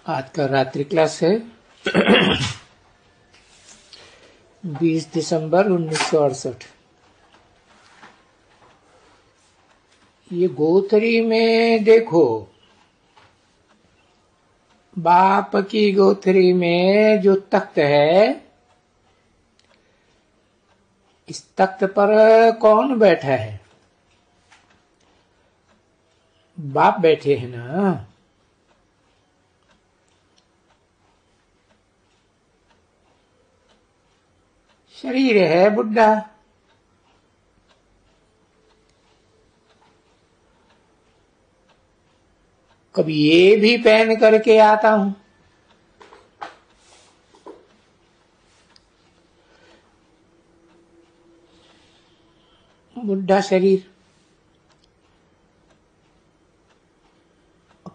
आज का रात्रि क्लास है 20 दिसंबर 1968। ये गोथरी में देखो, बाप की गोथरी में जो तख्त है, इस तख्त पर कौन बैठा है? बाप बैठे हैं ना। शरीर है बुड्ढा, कभी ये भी पहन करके आता हूं। बुड्ढा शरीर,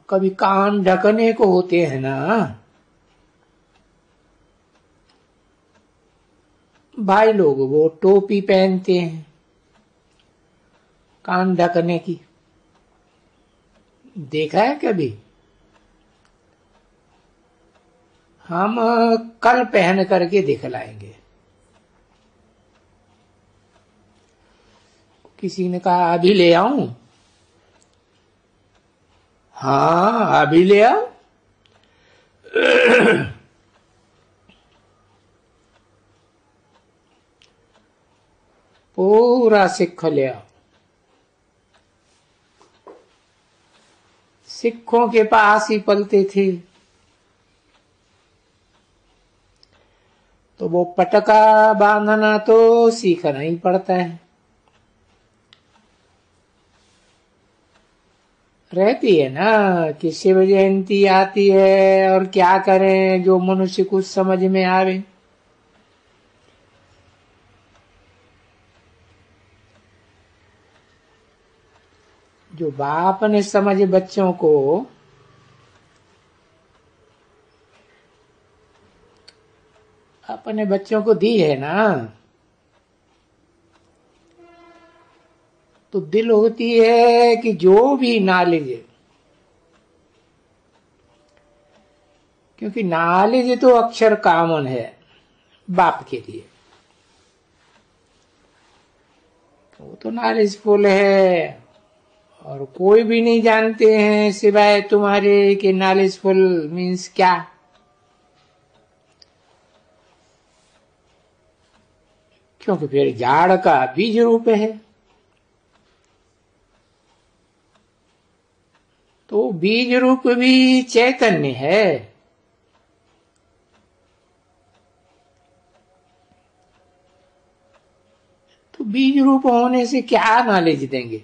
कभी कान ढकने को होते हैं ना। भाई लोग वो टोपी पहनते हैं कान ढकने की, देखा है कभी? हम कल पहन करके दिखलाएंगे। किसी ने कहा अभी ले आऊं? हाँ अभी ले आओ। पूरा सिक्ख ले आओ। सिखों के पास ही पलते थे, तो वो पटका बांधना तो सीखना ही पड़ता है। रहती है ना कि शिव जयंती आती है और क्या करें जो मनुष्य कुछ समझ में आवे। जो बाप ने समझ बच्चों को अपने बच्चों को दी है ना, तो दिल होती है कि जो भी नॉलेज, क्योंकि नॉलेज तो अक्षर कॉमन है बाप के लिए, वो तो नॉलेजफुल है और कोई भी नहीं जानते हैं सिवाय तुम्हारे कि नॉलेजफुल मीन्स क्या। क्योंकि फिर झाड़ का बीज रूप है, तो बीज रूप भी चैतन्य है। तो बीज रूप होने से क्या नॉलेज देंगे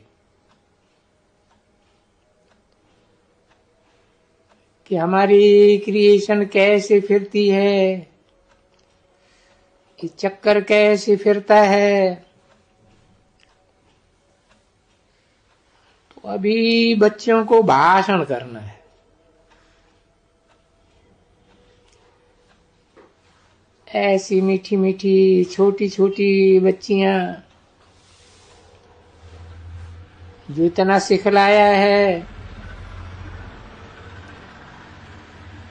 कि हमारी क्रिएशन कैसे फिरती है, कि चक्कर कैसे फिरता है। तो अभी बच्चों को भाषण करना है। ऐसी मीठी मीठी छोटी छोटी बच्चियां जो इतना सिखलाया है,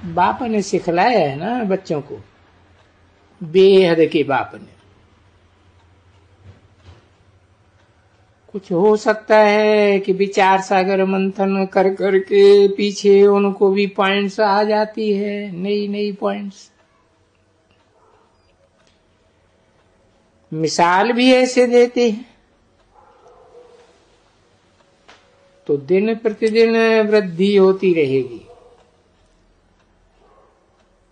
बाप ने सिखलाया है ना बच्चों को, बेहद के बाप ने। कुछ हो सकता है कि विचार सागर मंथन कर करके पीछे उनको भी पॉइंट्स आ जाती है, नई नई पॉइंट्स। मिसाल भी ऐसे देते हैं, तो दिन प्रतिदिन वृद्धि होती रहेगी।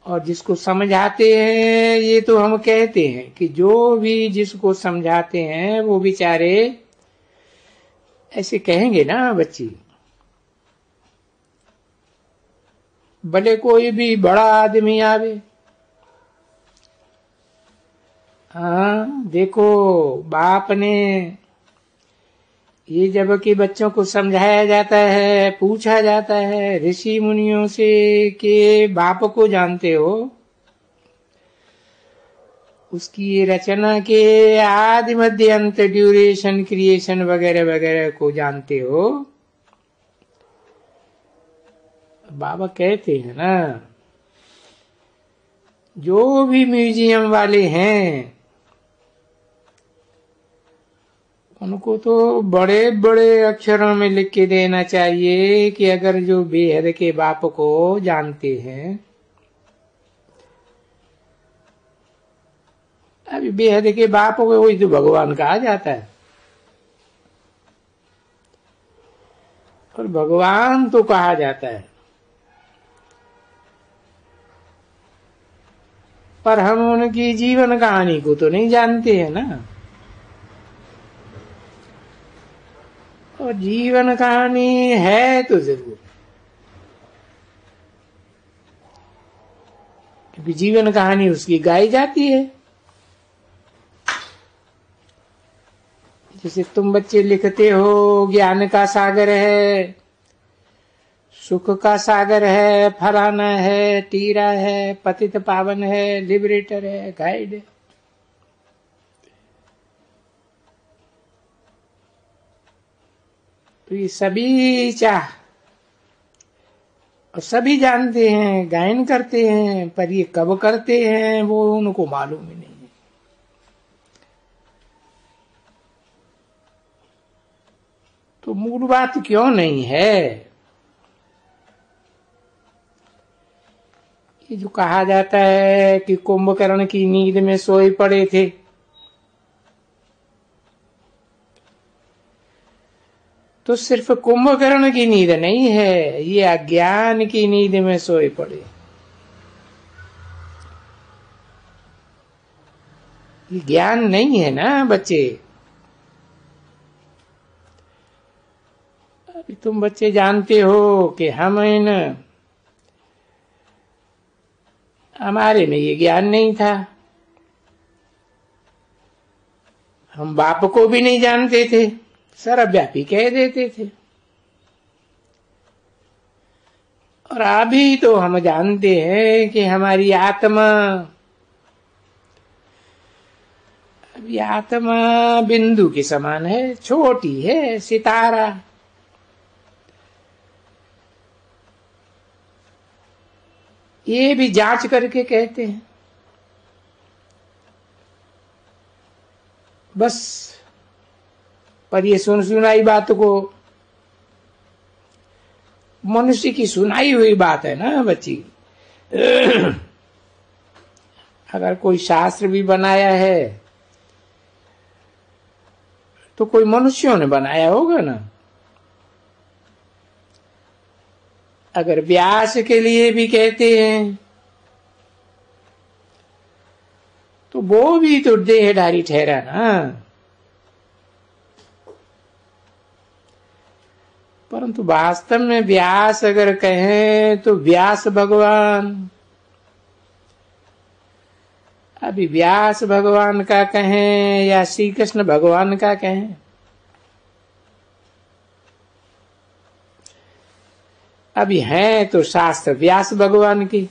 और जिसको समझाते हैं, ये तो हम कहते हैं कि जो भी जिसको समझाते हैं वो बेचारे ऐसे कहेंगे ना बच्ची, भले कोई भी बड़ा आदमी आवे, हाँ देखो बाप ने ये जब कि बच्चों को समझाया जाता है, पूछा जाता है ऋषि मुनियों से कि बाप को जानते हो, उसकी रचना के आदि मध्य अंत ड्यूरेशन क्रिएशन वगैरह वगैरह को जानते हो? बाबा कहते हैं ना जो भी म्यूजियम वाले हैं उनको तो बड़े बड़े अक्षरों में लिख के देना चाहिए कि अगर जो बेहद के बाप को जानते हैं, अभी बेहद के बाप को वही तो भगवान कहा जाता है, और भगवान तो कहा जाता है, पर हम उनकी जीवन कहानी को तो नहीं जानते हैं ना। और जीवन कहानी है तो जरूर, क्योंकि जीवन कहानी उसकी गाई जाती है। जैसे तुम बच्चे लिखते हो ज्ञान का सागर है, सुख का सागर है, फलाना है, टीरा है, पतित पावन है, लिबरेटर है, गाइड है। तो ये सभी चाह और सभी जानते हैं, गायन करते हैं, पर ये कब करते हैं वो उनको मालूम ही नहीं है। तो मूल बात क्यों नहीं है? ये जो कहा जाता है कि कुंभकर्ण की नींद में सोए पड़े थे, तो सिर्फ कुंभकर्ण की नींद नहीं है, ये अज्ञान की नींद में सोए पड़े। ये ज्ञान नहीं है ना बच्चे। अभी तुम बच्चे जानते हो कि हमारे में ये ज्ञान नहीं था, हम बाप को भी नहीं जानते थे, सर्वव्यापी कह देते थे। और अभी तो हम जानते हैं कि हमारी आत्मा, अभी आत्मा बिंदु के समान है, छोटी है, सितारा। ये भी जांच करके कहते हैं। बस पर ये सुनाई बात को, मनुष्य की सुनाई हुई बात है ना बच्ची। अगर कोई शास्त्र भी बनाया है तो कोई मनुष्यों ने बनाया होगा ना। अगर व्यास के लिए भी कहते हैं तो वो भी तो देहधारी ठहरा ना। परंतु वास्तव में व्यास अगर कहें तो व्यास भगवान, अभी व्यास भगवान का कहें या श्री कृष्ण भगवान का कहें, अभी हैं तो शास्त्र व्यास भगवान की,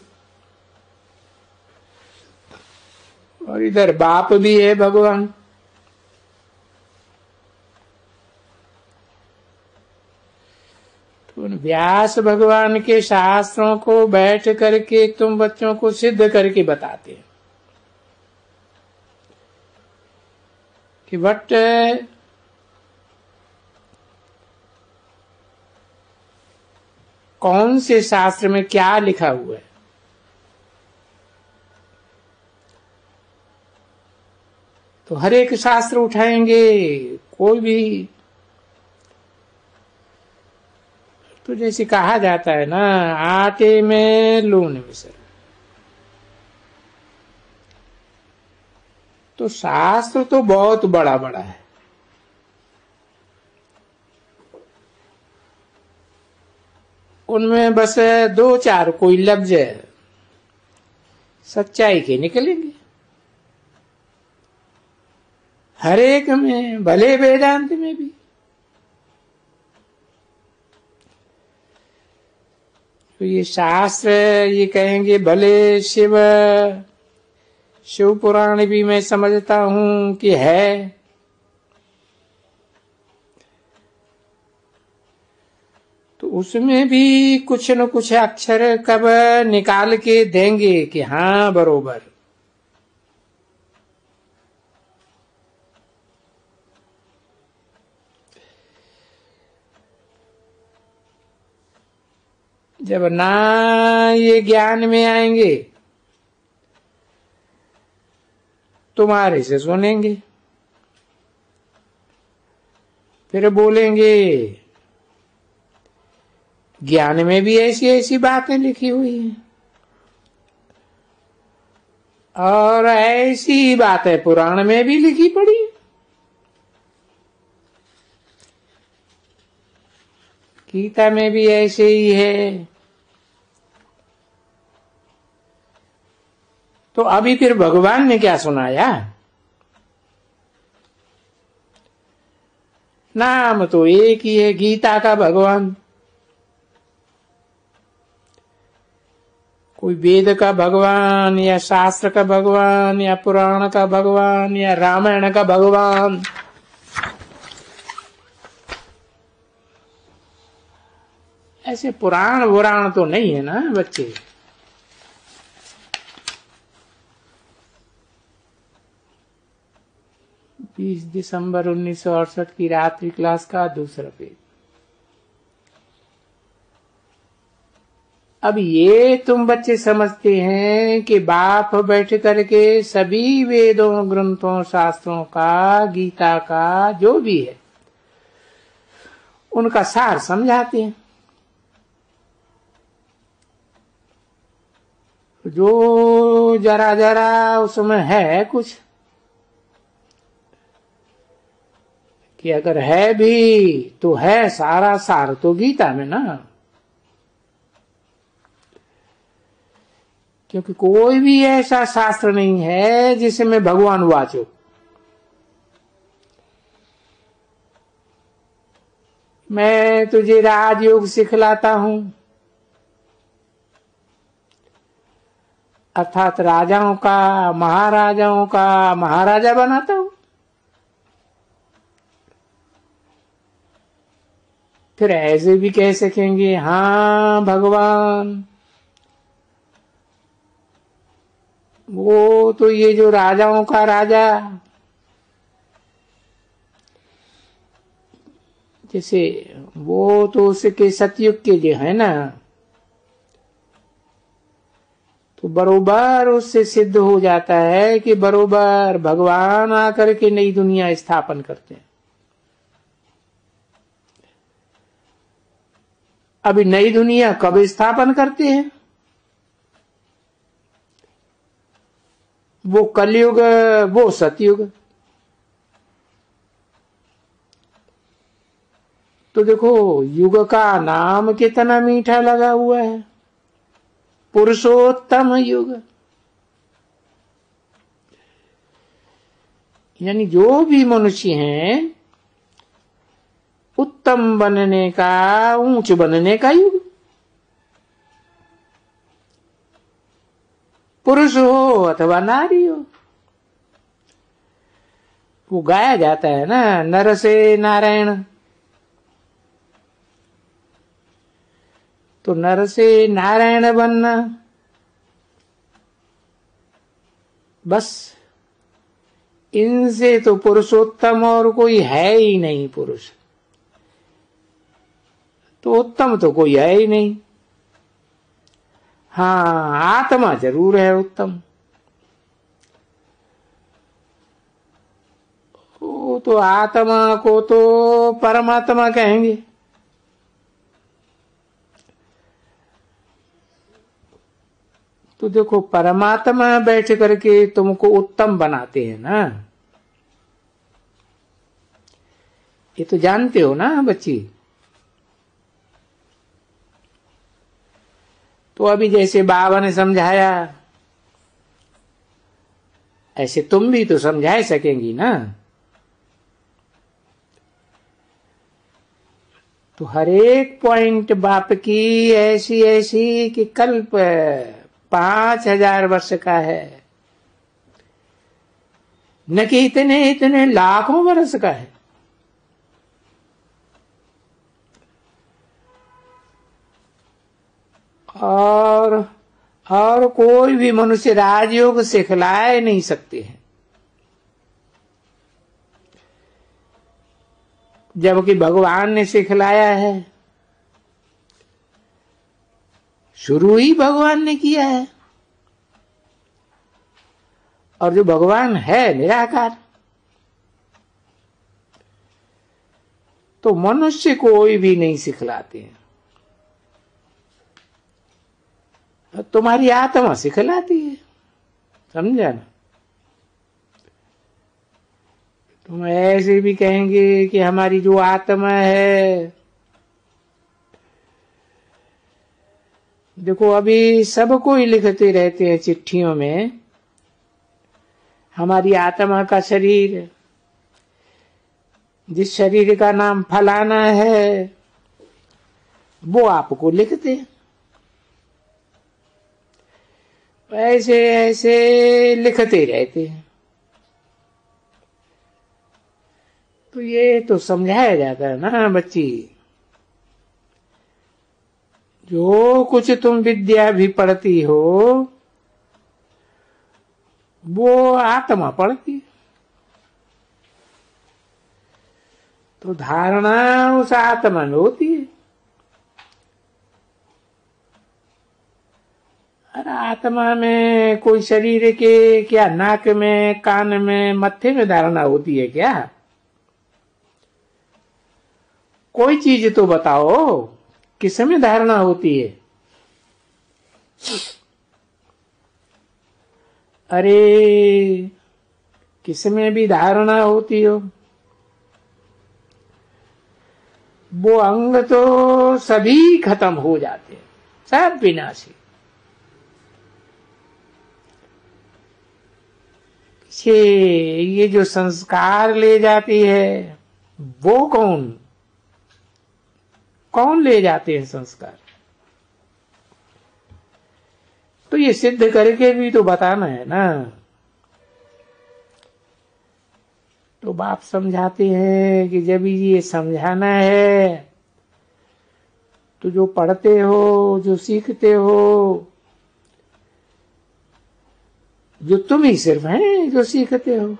और इधर बाप भी है भगवान। तो उन व्यास भगवान के शास्त्रों को बैठ करके तुम बच्चों को सिद्ध करके बताते हैं कि बट कौन से शास्त्र में क्या लिखा हुआ है। तो हर एक शास्त्र उठाएंगे, कोई भी, तो जैसे कहा जाता है ना, आटे में लून मिश्र। तो शास्त्र तो बहुत बड़ा बड़ा है, उनमें बस दो चार कोई लफ्ज सच्चाई के निकलेंगे। हर एक में, भले वेदांत में भी। तो ये शास्त्र ये कहेंगे, भले शिव पुराण भी मैं समझता हूं कि है, तो उसमें भी कुछ न कुछ अक्षर कब निकाल के देंगे कि हाँ बरोबर। जब ना ये ज्ञान में आएंगे तुम्हारे से सुनेंगे, फिर बोलेंगे ज्ञान में भी ऐसी ऐसी बातें लिखी हुई हैं, और ऐसी बातें पुराण में भी लिखी पड़ी। गीता में भी ऐसे ही है। तो अभी फिर भगवान ने क्या सुनाया? नाम तो एक ही है, गीता का भगवान। कोई वेद का भगवान या शास्त्र का भगवान या पुराण का भगवान या रामायण का भगवान, ऐसे पुराण वुराण तो नहीं है ना बच्चे। 20 दिसंबर 1968 की रात्रि क्लास का दूसरा पेज। अब ये तुम बच्चे समझते हैं कि बाप बैठ करके सभी वेदों ग्रंथों शास्त्रों का, गीता का जो भी है उनका सार समझाते हैं। जो जरा जरा उसमें है कुछ कि अगर है भी तो है सारा सार तो गीता में ना। क्योंकि कोई भी ऐसा शास्त्र नहीं है जिसमें भगवान वाचो। मैं तुझे राजयोग सिखलाता हूं, अर्थात राजाओं का, महाराजाओं का महाराजा बनाता हूं। फिर ऐसे भी कह सकेंगे हाँ भगवान, वो तो ये जो राजाओं का राजा, जैसे वो तो उसके सतयुग के जो है ना, तो बरोबर उससे सिद्ध हो जाता है कि बरोबर भगवान आकर के नई दुनिया स्थापन करते हैं। अभी नई दुनिया कब स्थापन करते हैं? वो कलयुग, वो सतयुग। तो देखो युग का नाम कितना मीठा लगा हुआ है, पुरुषोत्तम युग। यानी जो भी मनुष्य हैं उत्तम बनने का, ऊंच बनने का युग। पुरुष हो अथवा नारी हो। वो गाया जाता है ना, नर से नारायण। तो नर से नारायण बनना, बस इनसे तो पुरुषोत्तम और कोई है ही नहीं। पुरुष तो उत्तम तो कोई है ही नहीं। हाँ, आत्मा जरूर है उत्तम। वो तो आत्मा को तो परमात्मा कहेंगे। तो देखो परमात्मा बैठ करके तुमको उत्तम बनाते हैं ना, ये तो जानते हो ना बच्ची। तो अभी जैसे बाबा ने समझाया ऐसे तुम भी तो समझा सकेंगी ना। तो हर एक पॉइंट बाप की ऐसी ऐसी कि कल्प 5000 वर्ष का है, न कि इतने इतने लाखों वर्ष का है। और कोई भी मनुष्य राजयोग सिखलाए नहीं सकते हैं, जबकि भगवान ने सिखलाया है। शुरू ही भगवान ने किया है, और जो भगवान है निराकार, तो मनुष्य कोई भी नहीं सिखलाते हैं। तुम्हारी आत्मा सिखलाती है, समझा ना। तुम ऐसे भी कहेंगे कि हमारी जो आत्मा है, देखो अभी सब कोई लिखते रहते हैं चिट्ठियों में, हमारी आत्मा का शरीर, जिस शरीर का नाम फलाना है, वो आपको लिखते हैं। ऐसे ऐसे लिखते रहते हैं। तो ये तो समझाया जाता है ना बच्ची, जो कुछ तुम विद्या भी पढ़ती हो वो आत्मा पढ़ती है। तो धारणा उस आत्मा में होती है। अरे आत्मा में कोई शरीर के क्या नाक में, कान में, मत्थे में धारणा होती है क्या? कोई चीज तो बताओ, किसमें धारणा होती है? अरे किसमें भी धारणा होती हो, वो अंग तो सभी खत्म हो जाते हैं, सब विनाशी। ये जो संस्कार ले जाती है, वो कौन ले जाते हैं संस्कार? तो ये सिद्ध करके भी तो बताना है ना। तो बाप समझाते हैं कि जब ये समझाना है तो जो पढ़ते हो, जो सीखते हो, जो तुम ही सिर्फ हैं जो सीखते हो,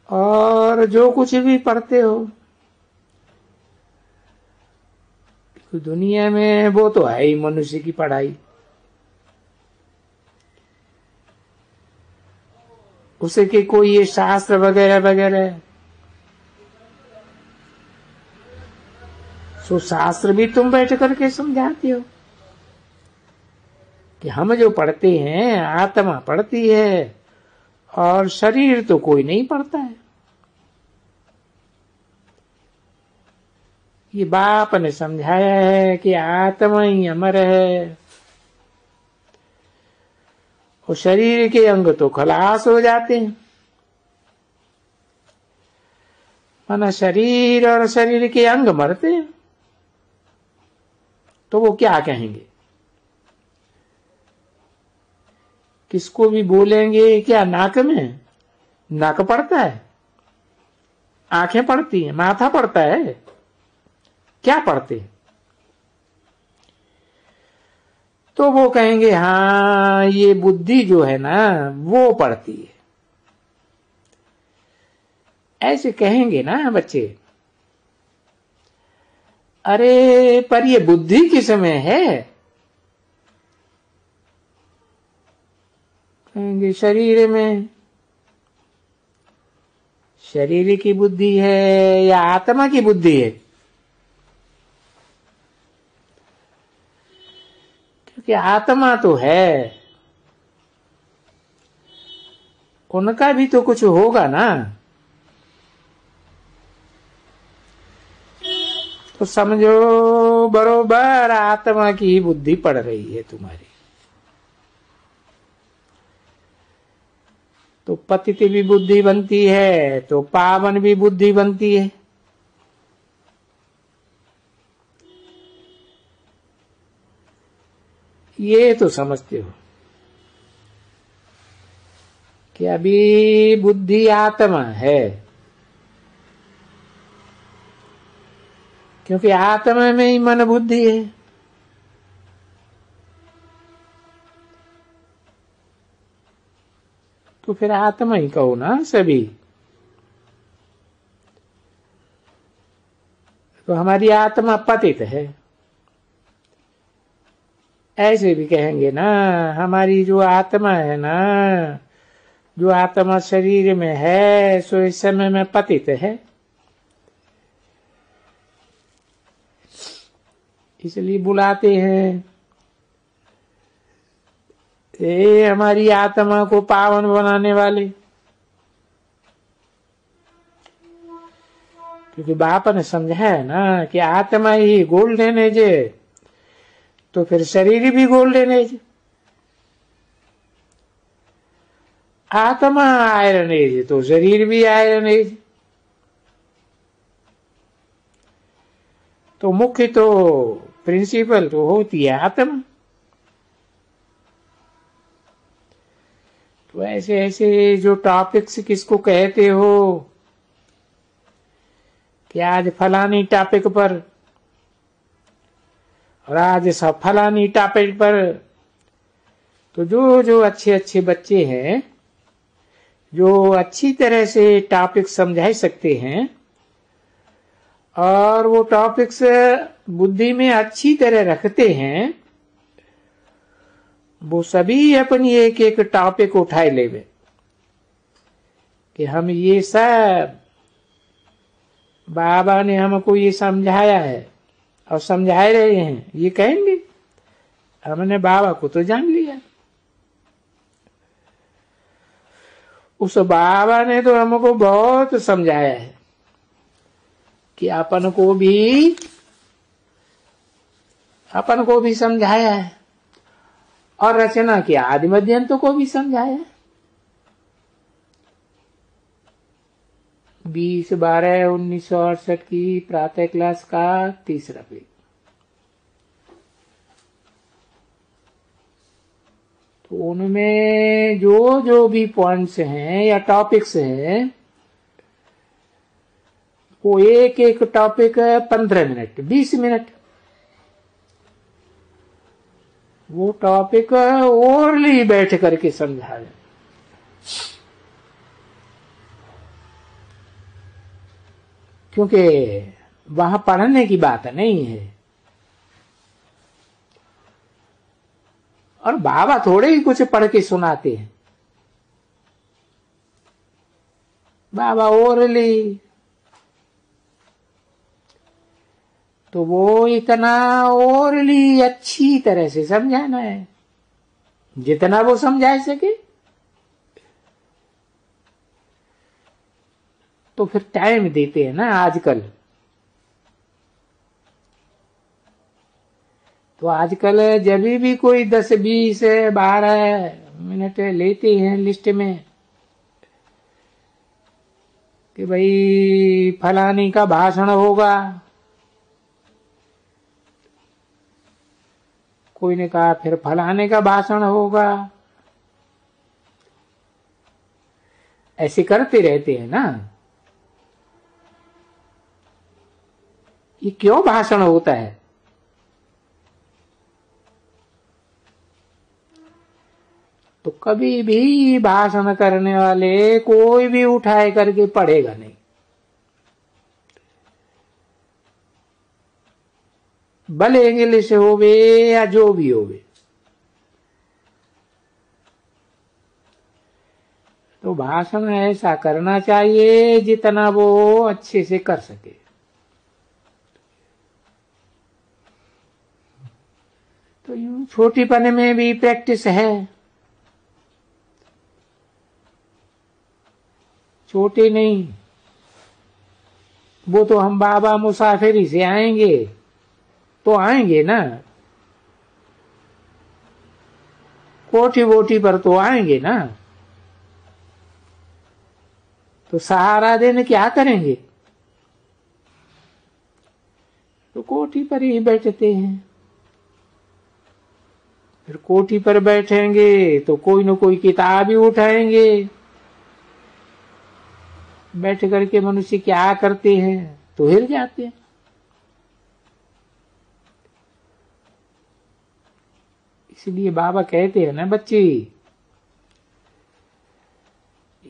और जो कुछ भी पढ़ते हो तो दुनिया में वो तो है ही मनुष्य की पढ़ाई। उसे के कोई ये शास्त्र वगैरह वगैरह, सो शास्त्र भी तुम बैठ करके समझाती हो कि हम जो पढ़ते हैं आत्मा पढ़ती है, और शरीर तो कोई नहीं पढ़ता है। ये बाप ने समझाया है कि आत्मा ही अमर है, और शरीर के अंग तो खलास हो जाते हैं। माना शरीर और शरीर के अंग मरते हैं, तो वो क्या कहेंगे? किसको भी बोलेंगे क्या नाक में? नाक पड़ता है, आंखें पड़ती हैं, माथा पड़ता है, क्या पढ़ते? तो वो कहेंगे हाँ ये बुद्धि जो है ना वो पढ़ती है, ऐसे कहेंगे ना बच्चे। अरे पर ये बुद्धि किस में है? कहेंगे शरीर में। शरीर की बुद्धि है या आत्मा की बुद्धि है? कि आत्मा तो है, उनका भी तो कुछ होगा ना। तो समझो बरोबर आत्मा की बुद्धि पड़ रही है तुम्हारी। तो पतित भी बुद्धि बनती है, तो पावन भी बुद्धि बनती है। ये तो समझते हो कि अभी बुद्धि आत्मा है, क्योंकि आत्मा में ही मन बुद्धि है। तो फिर आत्मा ही कहो ना सभी। तो हमारी आत्मा पतित है, ऐसे भी कहेंगे ना। हमारी जो आत्मा है ना, जो आत्मा शरीर में है, सो इस समय में पतित है। इसलिए बुलाते हैं, ये हमारी आत्मा को पावन बनाने वाले। क्योंकि बाप ने समझाया ना कि आत्मा ही गोल्डन एज है, तो फिर शरीर भी गोल्डन एज। आत्मा आयरन एज तो शरीर भी आयरन एज। तो मुख्य तो प्रिंसिपल तो होती है आत्मा। तो ऐसे ऐसे जो टॉपिक्स किसको कहते हो कि आज फलानी टॉपिक पर और आज सब फलानी टॉपिक पर, तो जो जो अच्छे अच्छे बच्चे हैं, जो अच्छी तरह से टॉपिक समझा सकते हैं और वो टॉपिक्स बुद्धि में अच्छी तरह रखते हैं, वो सभी अपनी एक एक टॉपिक उठाए लेवे कि हम ये सब बाबा ने हमको ये समझाया है और समझा रहे हैं, ये कहेंगे हमने बाबा को तो जान लिया। उस बाबा ने तो हमको बहुत समझाया है कि अपन को भी समझाया है और रचना के आदि मध्यंतों को भी समझाया है। 20/12/1968 की प्रातः क्लास का तीसरा पेज। तो उनमें जो जो भी पॉइंट्स हैं या टॉपिक्स हैं, वो एक एक टॉपिक 15 मिनट 20 मिनट वो टॉपिक ओरली बैठ करके समझाए। क्योंकि वहां पढ़ने की बात नहीं है, और बाबा थोड़े ही कुछ पढ़ के सुनाते हैं। बाबा ओरली तो वो इतना ओरली अच्छी तरह से समझाना है जितना वो समझा सके। तो फिर टाइम देते हैं ना आजकल। तो आजकल जब भी कोई 10 20 12 मिनट लेते हैं लिस्ट में कि भाई फलानी का भाषण होगा, कोई ने कहा फिर फलाने का भाषण होगा, ऐसे करते रहते हैं ना। ये क्यों भाषण होता है? तो कभी भी भाषण करने वाले कोई भी उठाए करके पढ़ेगा नहीं। भले इंग्लिश होवे या जो भी होवे, तो भाषण ऐसा करना चाहिए जितना वो अच्छे से कर सके। तो यूं छोटीपन में भी प्रैक्टिस है। छोटे नहीं, वो तो हम बाबा मुसाफिरी से आएंगे तो आएंगे ना, कोठी वोटी पर तो आएंगे ना। तो सारा दिन क्या करेंगे? तो कोठी पर ही बैठते हैं। फिर कोठी पर बैठेंगे तो कोई न कोई किताब ही उठाएंगे। बैठ करके मनुष्य क्या करते हैं तो हिल जाते हैं। इसलिए बाबा कहते हैं ना बच्चे,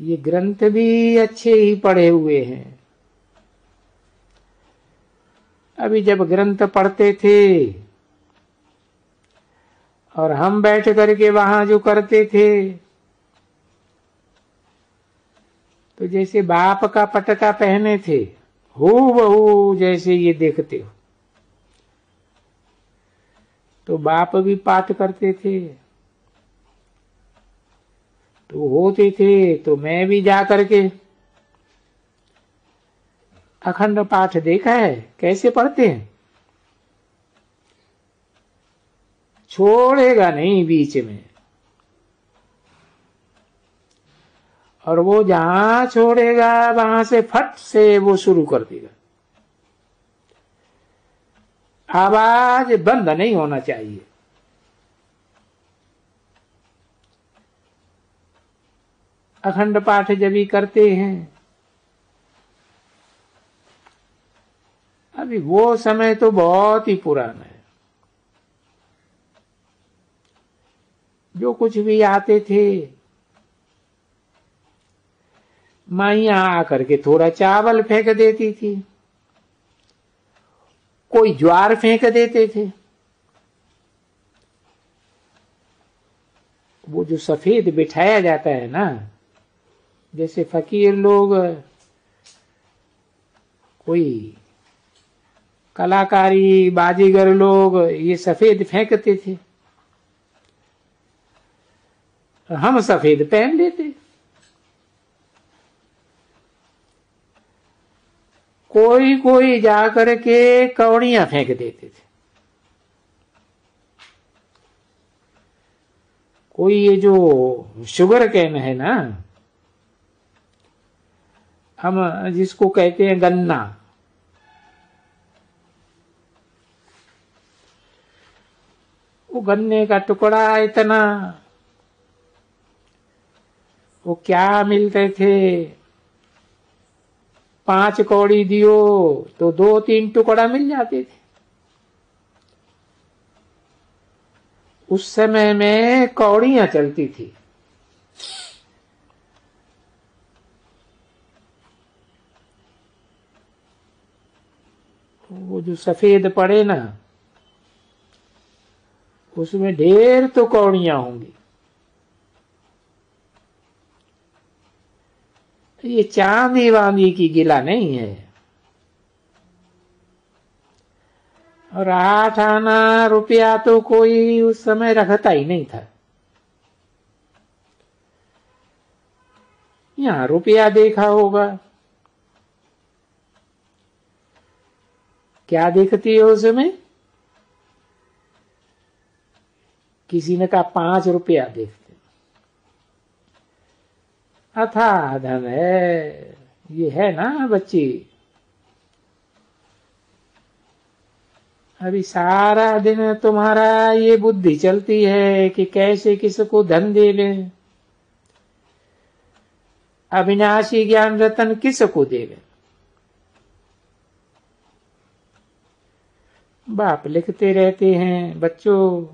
ये ग्रंथ भी अच्छे ही पढ़े हुए हैं। अभी जब ग्रंथ पढ़ते थे और हम बैठ करके वहां जो करते थे, तो जैसे बाप का पटका पहने थे, हूबहू जैसे ये देखते हो। तो बाप भी पाठ करते थे, तो होते थे, तो मैं भी जा करके अखंड पाठ देखा है कैसे पढ़ते हैं। छोड़ेगा नहीं बीच में, और वो जहां छोड़ेगा वहां से फट से वो शुरू कर देगा। आवाज बंद नहीं होना चाहिए। अखंड पाठ जब भी करते हैं, अभी वो समय तो बहुत ही पुराना है। जो कुछ भी आते थे, माइयां आकर के थोड़ा चावल फेंक देती थी, कोई ज्वार फेंक देते थे। वो जो सफेद बिठाया जाता है ना, जैसे फकीर लोग, कोई कलाकारी बाजीगर लोग ये सफेद फेंकते थे, हम सफेद पहन लेते। कोई कोई जाकर के कौड़ियां फेंक देते थे। कोई ये जो शुगर कैन है ना, हम जिसको कहते हैं गन्ना, वो गन्ने का टुकड़ा इतना, वो क्या मिलते थे, 5 कौड़ी दियो तो 2-3 टुकड़ा मिल जाते थे। उस समय में कौड़ियां चलती थी। वो जो सफेद पड़े ना, उसमें ढेर तो कौड़ियां होंगी। ये चांदी वांदी की गिला नहीं है। और 8 आना रुपया तो कोई उस समय रखता ही नहीं था। यहां रुपया देखा होगा, क्या देखती हो उसमें? किसी ने कहा 5 रुपया देखते। अथाह धन है, ये है ना बच्ची। अभी सारा दिन तुम्हारा ये बुद्धि चलती है कि कैसे किसको धन दे लें, अविनाशी ज्ञान रतन किसको देवे। बाप लिखते रहते हैं, बच्चों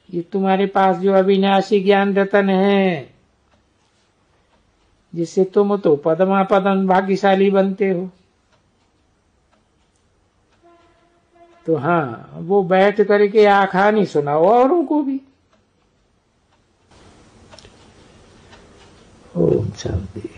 ये तुम्हारे पास जो अविनाशी ज्ञान रतन है, जिससे तुम तो पदमा पदम भाग्यशाली बनते हो, तो हाँ वो बैठ करके आखानी सुनाओ औरों को भी। ओम शांति।